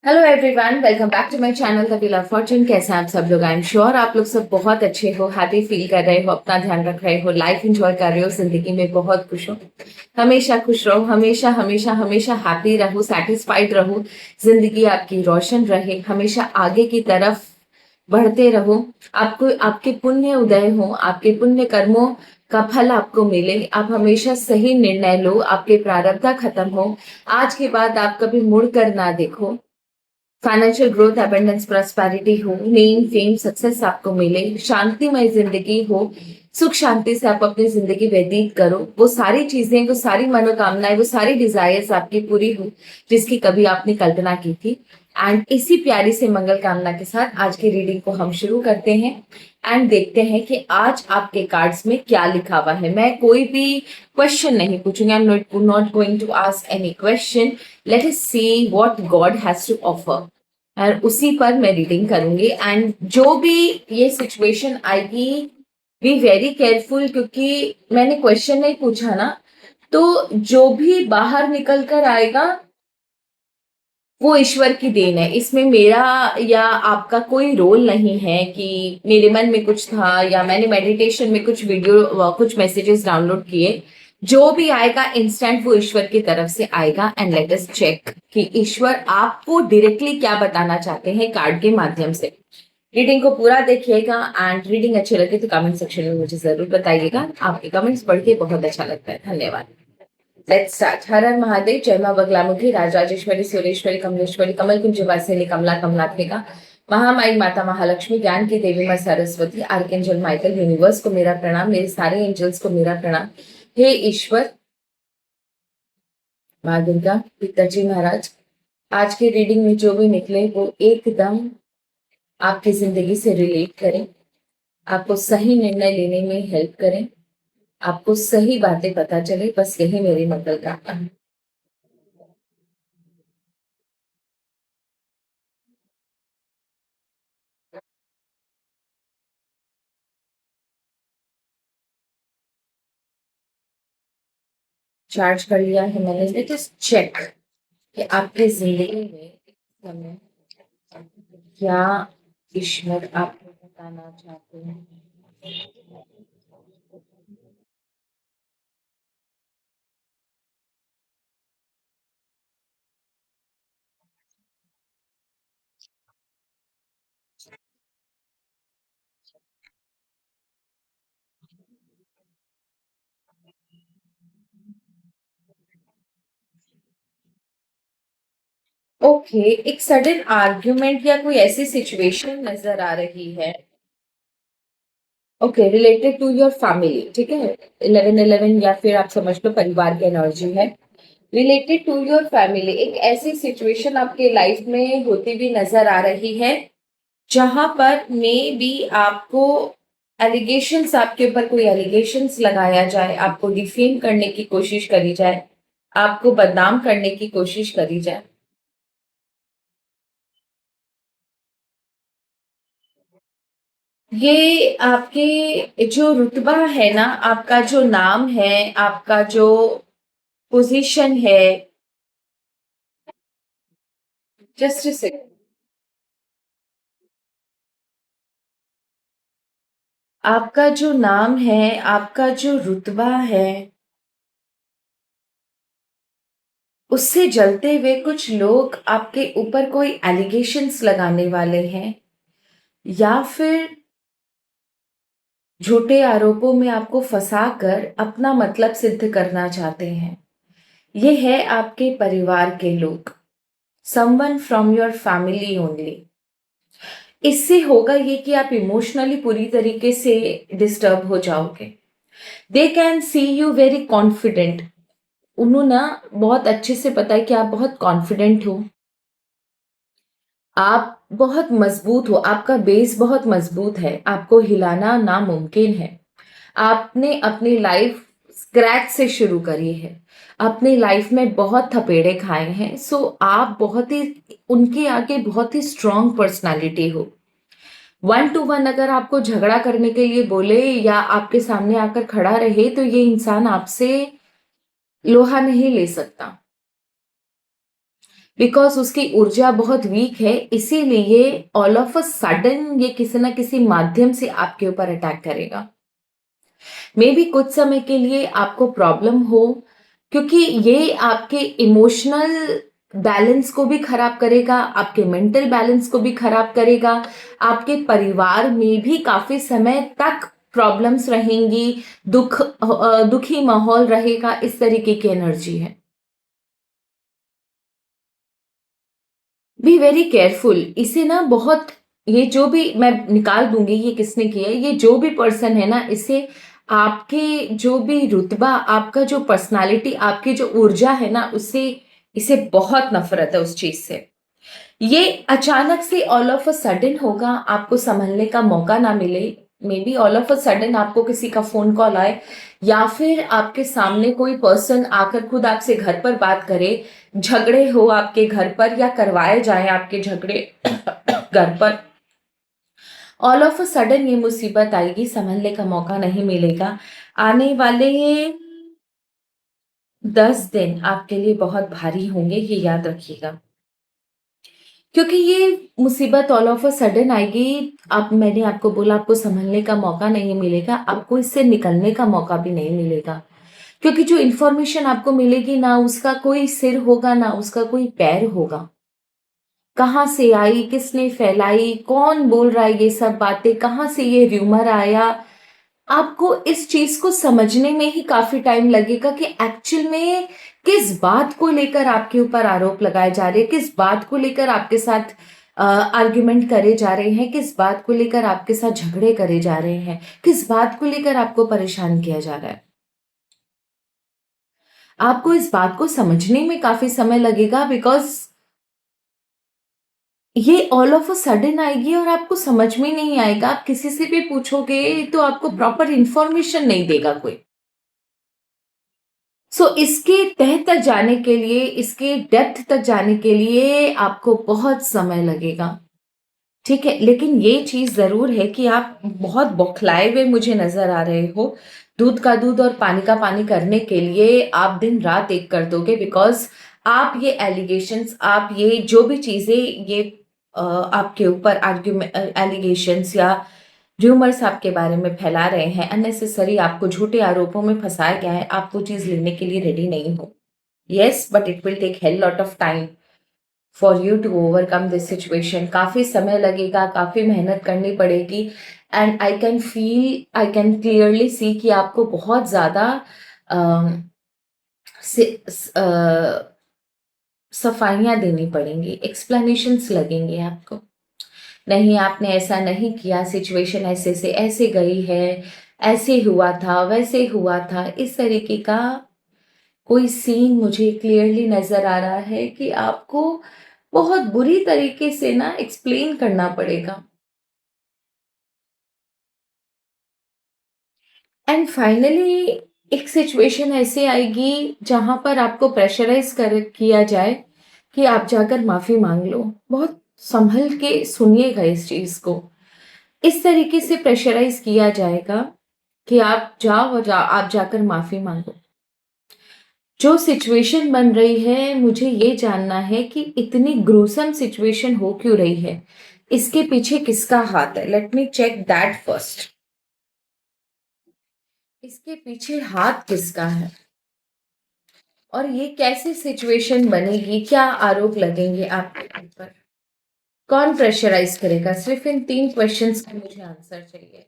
Hello everyone, welcome back to my channel the wheel of fortune. कैसे हैं आप सब लोग? आई एम श्योर आप लोग सब बहुत अच्छे हो, हैप्पी फील कर रहे हो, अपना ध्यान रख रहे हो, लाइफ एंजॉय कर रहे हो, जिंदगी में बहुत खुश हो। हमेशा खुश रहो, हमेशा हमेशा हमेशा हैप्पी रहो, सेटिस्फाइड रहो, जिंदगी आपकी रोशन रहे, हमेशा आगे की तरफ बढ़ते रहो। आपको आपके पुण्य उदय हो, आपके पुण्य कर्मों का फल आपको मिले। आप हमेशा सही निर्णय लो, आपके प्रारब्ध खत्म हो। आज के बाद आप कभी मुड़ कर ना देखो। फाइनेंशियल ग्रोथ, अबंडेंस, प्रॉस्पेरिटी हो, नेम फेम सक्सेस आपको मिले, शांतिमय जिंदगी हो, सुख शांति से आप अपनी जिंदगी व्यतीत करो। वो सारी चीजें, वो सारी मनोकामनाएं, वो सारी डिजायर्स आपकी पूरी हो जिसकी कभी आपने कल्पना की थी। एंड इसी प्यारी से मंगल कामना के साथ आज की रीडिंग को हम शुरू करते हैं एंड देखते हैं कि आज आपके कार्ड्स में क्या लिखा हुआ है। मैं कोई भी क्वेश्चन नहीं पूछूंगी, I am not going to ask any question. Let us see what God has to offer और उसी पर मैं रीडिंग करूंगी। एंड जो भी ये सिचुएशन आएगी, बी वेरी केयरफुल, क्योंकि मैंने क्वेश्चन नहीं पूछा ना, तो जो भी बाहर निकल कर आएगा वो ईश्वर की देन है। इसमें मेरा या आपका कोई रोल नहीं है कि मेरे मन में कुछ था या मैंने मेडिटेशन में कुछ वीडियो कुछ मैसेजेस डाउनलोड किए। जो भी आएगा इंस्टेंट वो ईश्वर की तरफ से आएगा। एंड लेट अस चेक कि ईश्वर आपको डायरेक्टली क्या बताना चाहते हैं कार्ड के माध्यम से। रीडिंग को पूरा देखिएगा एंड रीडिंग अच्छी लगे तो कमेंट सेक्शन में मुझे जरूर बताइएगा। आपके कमेंट्स पढ़ के बहुत अच्छा लगता है। धन्यवाद। Let's start. हर हर महादेव, जय मां बगलामुखी, राजराजेश्वरी, सुरेश्वरी, कमलेश्वरी, कमल कुंज वासिनी, कमला कमलात्मिका, महामाई माता महालक्ष्मी, ज्ञान की देवी मां सरस्वती, आर्कएंजल माइकल, यूनिवर्स को मेरा प्रणाम, मेरे सारे एंजल्स को मेरा प्रणाम। हे ईश्वर, माँ दुर्गा, पिताजी महाराज, आज की रीडिंग में जो भी निकले वो एकदम आपकी जिंदगी से रिलेट करें, आपको सही निर्णय लेने में हेल्प करें, आपको सही बातें पता चले। बस यही मेरी मंगल कामना है। चार्ज कर लिया है मैंने। लेट अस चेक कि आपकी जिंदगी में इस समय क्या ईश्वर आपको बताना चाहते हैं। ओके, एक सडन आर्ग्यूमेंट या कोई ऐसी सिचुएशन नजर आ रही है। Okay, related to your family, ठीक है। 1111 या फिर आप समझ लो परिवार की एनर्जी है। रिलेटेड टू योर फैमिली एक ऐसी सिचुएशन आपके लाइफ में होती भी नजर आ रही है जहां पर मे बी आपको एलिगेशंस, आपके ऊपर कोई एलिगेशंस लगाया जाए, आपको डिफेम करने की कोशिश करी जाए, आपको बदनाम करने की कोशिश करी जाए। ये आपके जो रुतबा है ना, आपका जो नाम है, आपका जो पोजीशन है। Just second. आपका जो नाम है, आपका जो रुतबा है, उससे जलते हुए कुछ लोग आपके ऊपर कोई एलिगेशंस लगाने वाले हैं या फिर झूठे आरोपों में आपको फंसाकर अपना मतलब सिद्ध करना चाहते हैं। ये है आपके परिवार के लोग, someone from your family only. इससे होगा ये कि आप इमोशनली पूरी तरीके से डिस्टर्ब हो जाओगे। They can see you very confident. उन्होंने ना बहुत अच्छे से पता है कि आप बहुत कॉन्फिडेंट हो, आप बहुत मजबूत हो, आपका बेस बहुत मजबूत है, आपको हिलाना नामुमकिन है। आपने अपनी लाइफ स्क्रैच से शुरू करी है, अपनी लाइफ में बहुत थपेड़े खाए हैं। सो आप बहुत ही उनके आगे बहुत ही स्ट्रांग पर्सनालिटी हो। वन टू वन अगर आपको झगड़ा करने के लिए बोले या आपके सामने आकर खड़ा रहे तो ये इंसान आपसे लोहा नहीं ले सकता। बिकॉज उसकी ऊर्जा बहुत वीक है, इसीलिए ऑल ऑफ अ सडन ये किसी ना किसी माध्यम से आपके ऊपर अटैक करेगा। मे बी कुछ समय के लिए आपको प्रॉब्लम हो, क्योंकि ये आपके इमोशनल बैलेंस को भी खराब करेगा, आपके मेंटल बैलेंस को भी खराब करेगा, आपके परिवार में भी काफी समय तक प्रॉब्लम्स रहेंगी, दुखी माहौल रहेगा, इस तरीके की एनर्जी है। Be very careful. इसे ना बहुत, ये जो भी मैं निकाल दूंगी ये किसने किया है, ये जो भी पर्सन है ना, इसे आपके जो भी रुतबा, आपका जो पर्सनालिटी, आपकी जो ऊर्जा है ना, उससे इसे बहुत नफरत है उस चीज से। ये अचानक से ऑल ऑफ अ सडन होगा, आपको संभलने का मौका ना मिले। May be all of a sudden आपको किसी का फोन कॉल आए, या फिर आपके सामने कोई पर्सन आकर खुद आपसे घर पर बात करे, झगड़े हो आपके घर पर या करवाए जाए आपके झगड़े घर पर। ऑल ऑफ अ सडन ये मुसीबत आएगी, संभलने का मौका नहीं मिलेगा। आने वाले 10 दिन आपके लिए बहुत भारी होंगे, ये याद रखिएगा, क्योंकि ये मुसीबत ऑल ऑफ अ सडन आएगी। आप, मैंने आपको बोला, आपको संभलने का मौका नहीं मिलेगा, आपको इससे निकलने का मौका भी नहीं मिलेगा, क्योंकि जो इंफॉर्मेशन आपको मिलेगी ना, उसका कोई सिर होगा ना उसका कोई पैर होगा। कहाँ से आई, किसने फैलाई, कौन बोल रहा है ये सब बातें, कहाँ से ये र्यूमर आया, आपको इस चीज को समझने में ही काफी टाइम लगेगा कि एक्चुअल में किस बात को लेकर आपके ऊपर आरोप लगाए जा रहे हैं, किस बात को लेकर आपके साथ आर्ग्यूमेंट करे जा रहे हैं, किस बात को लेकर आपके साथ झगड़े करे जा रहे हैं, किस बात को लेकर आपको परेशान किया जा रहा है। आपको इस बात को समझने में काफी समय लगेगा, बिकॉज ये ऑल ऑफ अ सडन आएगी और आपको समझ में नहीं आएगा। आप किसी से भी पूछोगे तो आपको प्रॉपर इंफॉर्मेशन नहीं देगा कोई। इसके तह तक जाने के लिए, इसके डेप्थ तक जाने के लिए आपको बहुत समय लगेगा। ठीक है, लेकिन ये चीज जरूर है कि आप बहुत बौखलाए हुए मुझे नजर आ रहे हो। दूध का दूध और पानी का पानी करने के लिए आप दिन रात एक कर दोगे, बिकॉज आप ये एलिगेशंस, आप ये जो भी चीजें, ये आपके ऊपर आर्ग्यूमेंट, एलिगेशंस या र्यूमर्स आपके बारे में फैला रहे हैं, अननेसेसरी आपको झूठे आरोपों में फंसाया गया है, आप वो चीज लेने के लिए रेडी नहीं हो। Yes, but it will take hell lot of time for you to overcome this situation. काफी समय लगेगा, काफी मेहनत करनी पड़ेगी, and I can feel, I can clearly see कि आपको बहुत ज्यादा सफाइयां देनी पड़ेंगी, एक्सप्लेनेशंस लगेंगे आपको। नहीं, आपने ऐसा नहीं किया, सिचुएशन ऐसे से ऐसे गई है, ऐसे हुआ था, वैसे हुआ था, इस तरीके का कोई सीन मुझे क्लियरली नजर आ रहा है कि आपको बहुत बुरी तरीके से ना एक्सप्लेन करना पड़ेगा। एंड फाइनली एक सिचुएशन ऐसे आएगी जहां पर आपको प्रेशराइज कर किया जाए कि आप जाकर माफी मांग लो। बहुत संभल के सुनिएगा इस चीज को। इस तरीके से प्रेशराइज किया जाएगा कि आप जाओ और आप जाकर माफी मांगो। जो सिचुएशन बन रही है, मुझे ये जानना है कि इतनी ग्रूसम सिचुएशन हो क्यों रही है, इसके पीछे किसका हाथ है। Let me check that first. इसके पीछे हाथ किसका है और ये कैसी सिचुएशन बनेगी, क्या आरोप लगेंगे आपके ऊपर, कौन प्रेशराइज करेगा। सिर्फ इन 3 क्वेश्चंस का मुझे आंसर चाहिए।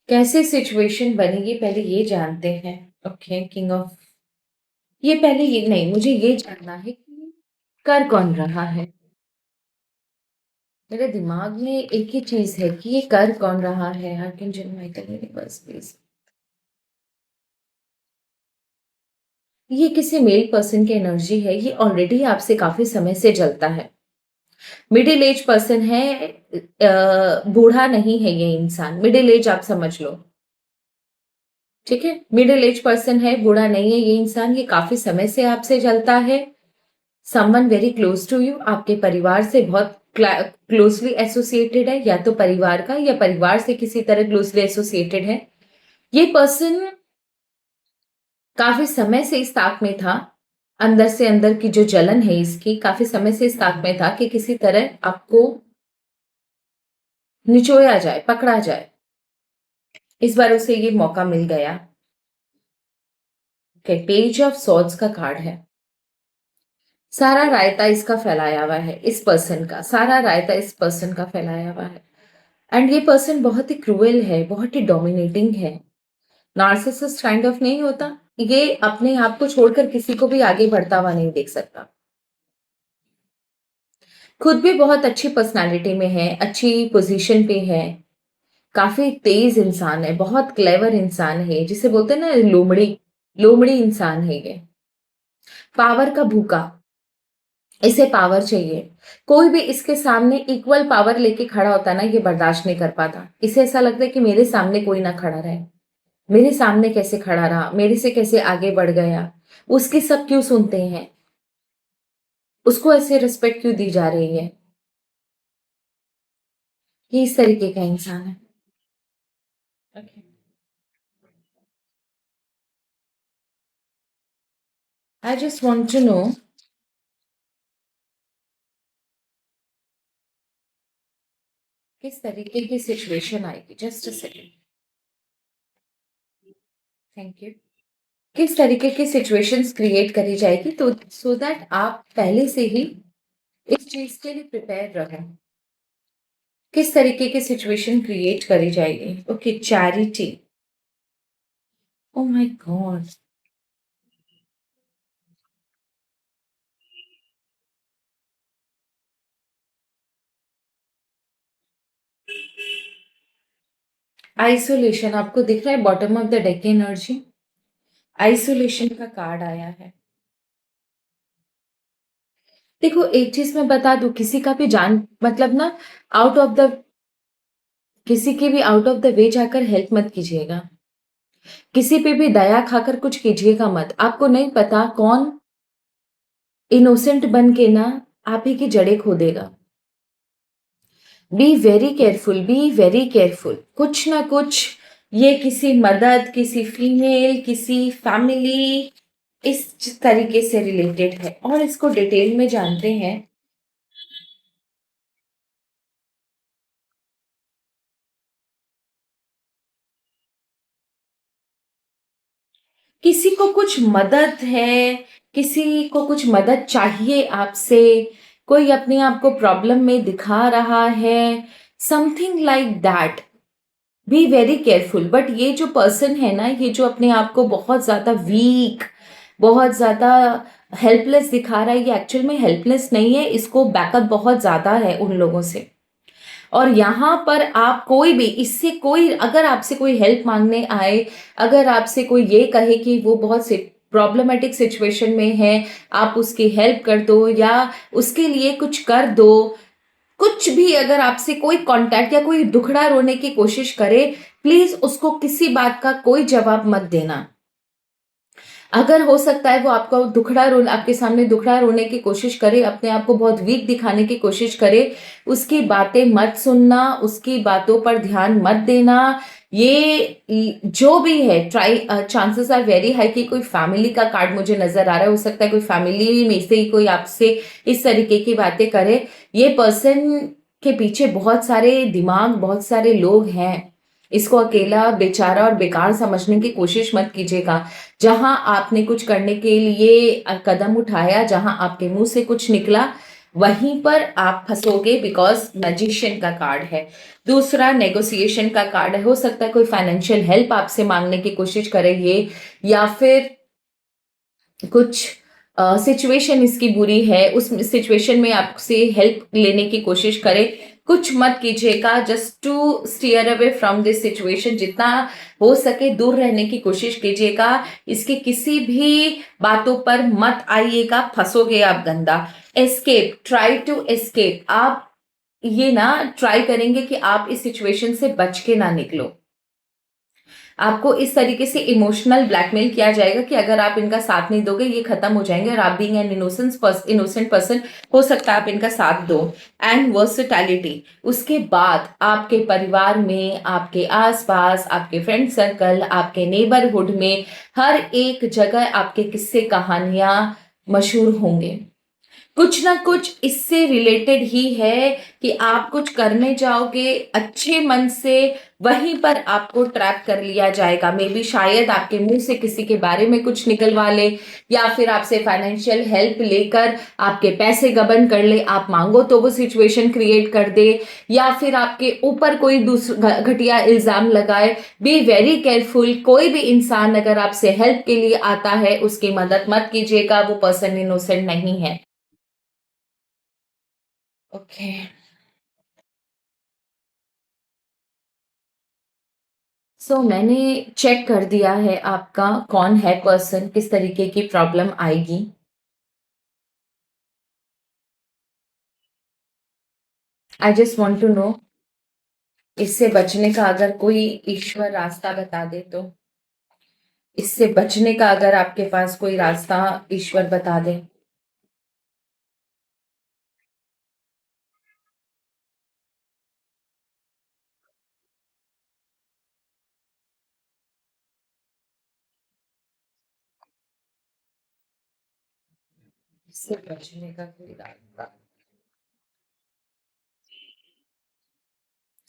कैसे सिचुएशन बनेगी पहले ये जानते हैं। ओके, किंग ऑफ, ये पहले ये नहीं, मुझे ये जानना है कि कर कौन रहा है। मेरे दिमाग में एक ही चीज है कि ये कर कौन रहा है। Archangel Michael, universe please. ये किसी मेल पर्सन की एनर्जी है, ये ऑलरेडी आपसे काफी समय से जलता है। मिडिल एज पर्सन है, बूढ़ा नहीं है ये इंसान, मिडिल एज आप समझ लो। ठीक है, मिडिल एज पर्सन है, बूढ़ा नहीं है ये इंसान, ये काफी समय से आपसे जलता है। Someone very close to you, आपके परिवार से बहुत क्लोजली एसोसिएटेड है, या तो परिवार का या परिवार से किसी तरह क्लोजली एसोसिएटेड है। ये पर्सन काफी समय से इस ताक में था, अंदर से अंदर की जो जलन है इसकी काफ़ी समय से इस ताक में था कि किसी तरह आपको निचोड़ा जाए, पकड़ा जाए। इस बार उसे ये मौका मिल गया कि पेज ऑफ सॉर्ड्स का कार्ड है। सारा रायता इसका फैलाया हुआ है, इस पर्सन का, सारा रायता इस पर्सन का फैलाया हुआ है। एंड ये पर्सन बहुत ही क्रूएल है, बहुत ही डोमिनेटिंग है। नार्सिसिस्ट काइंड ऑफ नहीं होता, ये अपने आप को छोड़कर किसी को भी आगे बढ़ता हुआ नहीं देख सकता। खुद भी बहुत अच्छी पर्सनालिटी में है, अच्छी पोजीशन पे है, काफी तेज इंसान है, बहुत क्लेवर इंसान है, जिसे बोलते हैं ना लोमड़ी, लोमड़ी इंसान है ये। पावर का भूखा, इसे पावर चाहिए। कोई भी इसके सामने इक्वल पावर लेके खड़ा होता ना, ये बर्दाश्त नहीं कर पाता। इसे ऐसा लगता है कि मेरे सामने कोई ना खड़ा रहे, मेरे सामने कैसे खड़ा रहा, मेरे से कैसे आगे बढ़ गया, उसकी सब क्यों सुनते हैं, उसको ऐसे रिस्पेक्ट क्यों दी जा रही है। ये इस तरीके का इंसान है। Okay. I just want to know किस तरीके की सिचुएशन आएगी। Just a second. Thank you. किस तरीके की सिचुएशंस क्रिएट करी जाएगी तो सो दैट आप पहले से ही इस चीज के लिए प्रिपेयर रहें। किस तरीके की सिचुएशन क्रिएट करी जाएगी। Okay, charity. Oh my God. Isolation आपको दिख रहा है, bottom of the deck energy isolation का कार्ड आया है। देखो एक चीज मैं बता दूं, किसी का भी जान मतलब ना आउट ऑफ द किसी की भी आउट ऑफ द वे जाकर हेल्प मत कीजिएगा। किसी पे भी दया खाकर कुछ कीजिएगा मत। आपको नहीं पता कौन इनोसेंट बन के ना आप ही की जड़ें खो देगा। Be very careful, be very careful. कुछ ना कुछ ये किसी मदद, किसी फीमेल, किसी फैमिली, इस तरीके से रिलेटेड है। और इसको डिटेल में जानते हैं। किसी को कुछ मदद है, किसी को कुछ मदद चाहिए आपसे, कोई अपने आप को प्रॉब्लम में दिखा रहा है, something like that. Be very careful. But ये जो पर्सन है ना, ये जो अपने आप को बहुत ज्यादा वीक, बहुत ज्यादा हेल्पलेस दिखा रहा है, ये एक्चुअल में हेल्पलेस नहीं है, इसको बैकअप बहुत ज्यादा है उन लोगों से। और यहाँ पर आप कोई भी इससे कोई अगर आपसे कोई हेल्प मांगने आए, अगर आपसे कोई ये कहे कि वो बहुत से प्रॉब्लमेटिक सिचुएशन में है, आप उसकी हेल्प कर दो या उसके लिए कुछ कर दो, कुछ भी अगर आपसे कोई कांटेक्ट या कोई दुखड़ा रोने की कोशिश करे, प्लीज उसको किसी बात का कोई जवाब मत देना। अगर हो सकता है वो आपका दुखड़ा रो आपके सामने दुखड़ा रोने की कोशिश करे, अपने आप को बहुत वीक दिखाने की कोशिश करे, उसकी बातें मत सुनना, उसकी बातों पर ध्यान मत देना। ये जो भी है, try chances are very high कि कोई फैमिली का कार्ड मुझे नजर आ रहा है। हो सकता है कोई फैमिली में से ही कोई आपसे इस तरीके की बातें करे। ये पर्सन के पीछे बहुत सारे दिमाग, बहुत सारे लोग हैं। इसको अकेला बेचारा और बेकार समझने की कोशिश मत कीजिएगा। जहां आपने कुछ करने के लिए कदम उठाया, जहां आपके मुंह से कुछ निकला, वहीं पर आप फंसोगे, बिकॉज मैजिशियन का कार्ड है। दूसरा नेगोशिएशन का कार्ड है। हो सकता है कोई फाइनेंशियल हेल्प आपसे मांगने की कोशिश करे ये, या फिर कुछ सिचुएशन इसकी बुरी है, उस सिचुएशन में आपसे हेल्प लेने की कोशिश करे। कुछ मत कीजिएगा, just to steer away from this situation. जितना हो सके दूर रहने की कोशिश कीजिएगा। इसकी किसी भी बातों पर मत आइएगा, फंसोगे आप गंदा। Escape, try to escape. आप ये ना ट्राई करेंगे कि आप इस सिचुएशन से बच के ना निकलो। आपको इस तरीके से इमोशनल ब्लैकमेल किया जाएगा कि अगर आप इनका साथ नहीं दोगे ये खत्म हो जाएंगे, और आप बीइंग एन इनोसेंट पर्सन हो सकता है आप इनका साथ दो। एंड वर्सेटैलिटी, उसके बाद आपके परिवार में, आपके आसपास, आपके फ्रेंड सर्कल, आपके नेबरहुड में, हर एक जगह आपके किस्से कहानियां मशहूर होंगे। कुछ ना कुछ इससे रिलेटेड ही है कि आप कुछ करने जाओगे अच्छे मन से, वहीं पर आपको ट्रैप कर लिया जाएगा। मे बी शायद आपके मुंह से किसी के बारे में कुछ निकलवा ले, या फिर आपसे फाइनेंशियल हेल्प लेकर आपके पैसे गबन कर ले, आप मांगो तो वो सिचुएशन क्रिएट कर दे, या फिर आपके ऊपर कोई दूसरा घटिया इल्जाम लगाए। Be very careful. कोई भी इंसान अगर आपसे हेल्प के लिए आता है उसकी मदद मत कीजिएगा, वो पर्सन इनोसेंट नहीं है। ओके। सो मैंने चेक कर दिया है आपका कौन है पर्सन, किस तरीके की प्रॉब्लम आएगी। I just want to know, इससे बचने का अगर कोई ईश्वर रास्ता बता दे तो, इससे बचने का अगर आपके पास कोई रास्ता ईश्वर बता दे। इससे बचने का कोई रास्ता।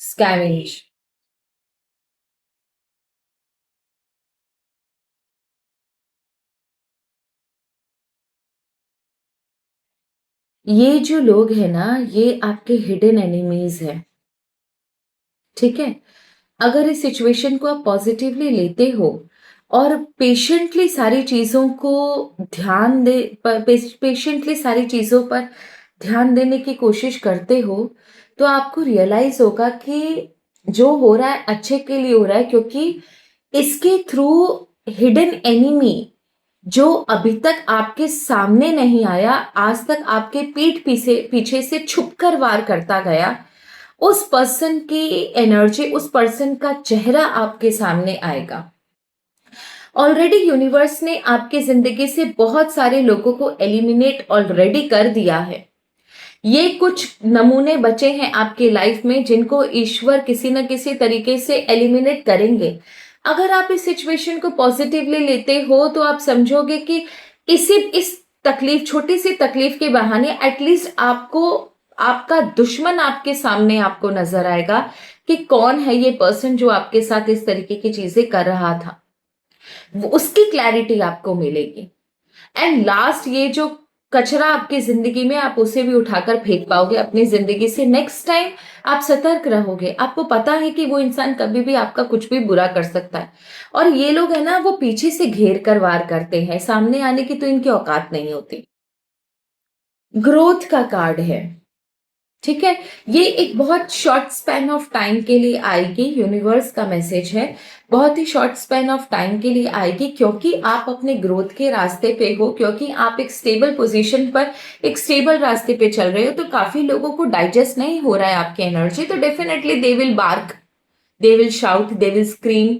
स्कैवेंज। ये जो लोग हैं ना, ये आपके हिडन एनिमीज है। ठीक है। अगर इस सिचुएशन को आप पॉजिटिवली लेते हो और पेशेंटली सारी चीजों को ध्यान दे पेशेंटली सारी चीजों पर ध्यान देने की कोशिश करते हो, तो आपको रियलाइज होगा कि जो हो रहा है अच्छे के लिए हो रहा है, क्योंकि इसके थ्रू हिडन एनिमी जो अभी तक आपके सामने नहीं आया, आज तक आपके पीठ पीछे पीछे से छुपकर वार करता गया, उस पर्सन की एनर्जी, उस पर्सन का चेहरा आपके सामने आएगा। ऑलरेडी यूनिवर्स ने आपके जिंदगी से बहुत सारे लोगों को एलिमिनेट ऑलरेडी कर दिया है। ये कुछ नमूने बचे हैं आपके लाइफ में जिनको ईश्वर किसी न किसी तरीके से एलिमिनेट करेंगे। अगर आप इस सिचुएशन को पॉजिटिवली लेते हो तो आप समझोगे कि इस तकलीफ, छोटी सी तकलीफ के बहाने एटलीस्ट आपको आपका दुश्मन आपके सामने आपको नजर आएगा कि कौन है ये पर्सन जो आपके साथ इस तरीके की चीजें कर रहा था। उसकी क्लैरिटी आपको मिलेगी। एंड लास्ट, ये जो कचरा आपकी जिंदगी में, आप उसे भी उठाकर फेंक पाओगे अपनी जिंदगी से। नेक्स्ट टाइम आप सतर्क रहोगे, आपको पता है कि वो इंसान कभी भी आपका कुछ भी बुरा कर सकता है। और ये लोग है ना, वो पीछे से घेर कर वार करते हैं, सामने आने की तो इनकी औकात नहीं होती। ग्रोथ का कार्ड है। ठीक है। ये एक बहुत शॉर्ट स्पैन ऑफ टाइम के लिए आएगी, यूनिवर्स का मैसेज है। बहुत ही शॉर्ट स्पैन ऑफ टाइम के लिए आएगी, क्योंकि आप अपने ग्रोथ के रास्ते पे हो, क्योंकि आप एक स्टेबल पोजीशन पर, एक स्टेबल रास्ते पे चल रहे हो। तो काफी लोगों को डाइजेस्ट नहीं हो रहा है आपकी एनर्जी, तो definitely they will bark, they will shout, they will scream,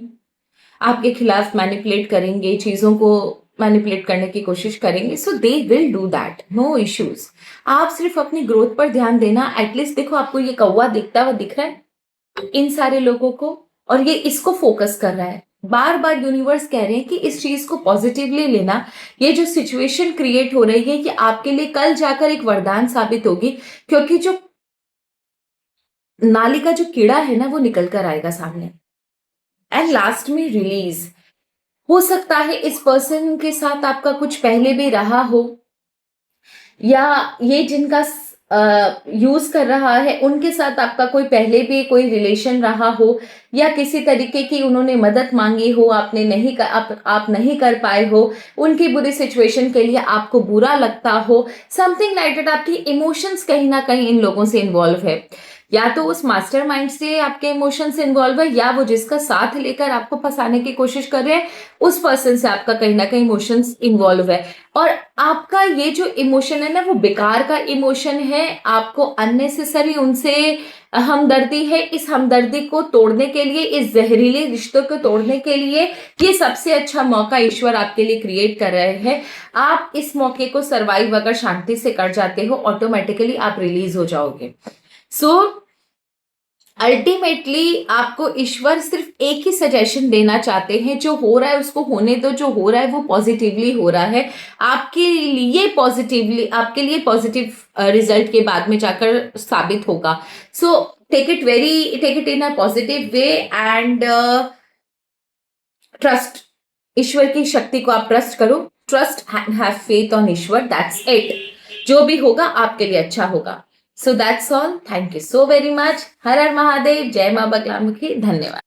आपके खिलाफ मैनिपुलेट करेंगे, चीजों को मैनिपुलेट करने की कोशिश करेंगे। So they will do that, no issues. आप सिर्फ अपनी ग्रोथ पर ध्यान देना। एटलीस्ट देखो, आपको ये कौवा दिखता हुआ दिख रहा है इन सारे लोगों को, और ये इसको फोकस कर रहा है। बार बार यूनिवर्स कह रहे हैं कि इस चीज को पॉजिटिवली लेना। ये जो सिचुएशन क्रिएट हो रही है, कि आपके लिए कल जाकर एक वरदान साबित होगी, क्योंकि जो नाली का जो कीड़ा है ना, वो निकल कर आएगा सामने। एंड लास्ट में रिलीज। हो सकता है इस पर्सन के साथ आपका कुछ पहले भी रहा हो, या ये जिनका यूज कर रहा है उनके साथ आपका कोई पहले भी कोई रिलेशन रहा हो, या किसी तरीके की उन्होंने मदद मांगी हो, आपने नहीं कर, आप नहीं कर पाए हो, उनकी बुरी सिचुएशन के लिए आपको बुरा लगता हो, समथिंग लाइक दैट। आपकी इमोशंस कहीं ना कहीं इन लोगों से इन्वॉल्व है, या तो उस मास्टरमाइंड से आपके इमोशंस इन्वॉल्व है, या वो जिसका साथ लेकर आपको फंसाने की कोशिश कर रहे हैं उस पर्सन से आपका कहीं ना कहीं इमोशंस इन्वॉल्व है। और आपका ये जो इमोशन है ना, वो बेकार का इमोशन है। आपको अननेसेसरी उनसे हमदर्दी है। इस हमदर्दी को तोड़ने के लिए, इस जहरीले रिश्तों को तोड़ने के लिए, ये सबसे अच्छा मौका ईश्वर आपके लिए क्रिएट कर रहे हैं। आप इस मौके को सरवाइव अगर शांति से कर जाते हो, ऑटोमेटिकली आप रिलीज हो जाओगे। सो अल्टीमेटली आपको ईश्वर सिर्फ एक ही सजेशन देना चाहते हैं, जो हो रहा है उसको होने दो, जो हो रहा है वो पॉजिटिवली हो रहा है, आपके लिए पॉजिटिव रिजल्ट के बाद में जाकर साबित होगा. So take it in a positive way and trust. ईश्वर की शक्ति को आप ट्रस्ट करो. Trust and have faith on Ishwar. That's it. जो भी होगा आपके लिए अच्छा होगा. So that's all. Thank you so very much. Har हर महादेव. जय मां बगलामुखी. धन्यवाद.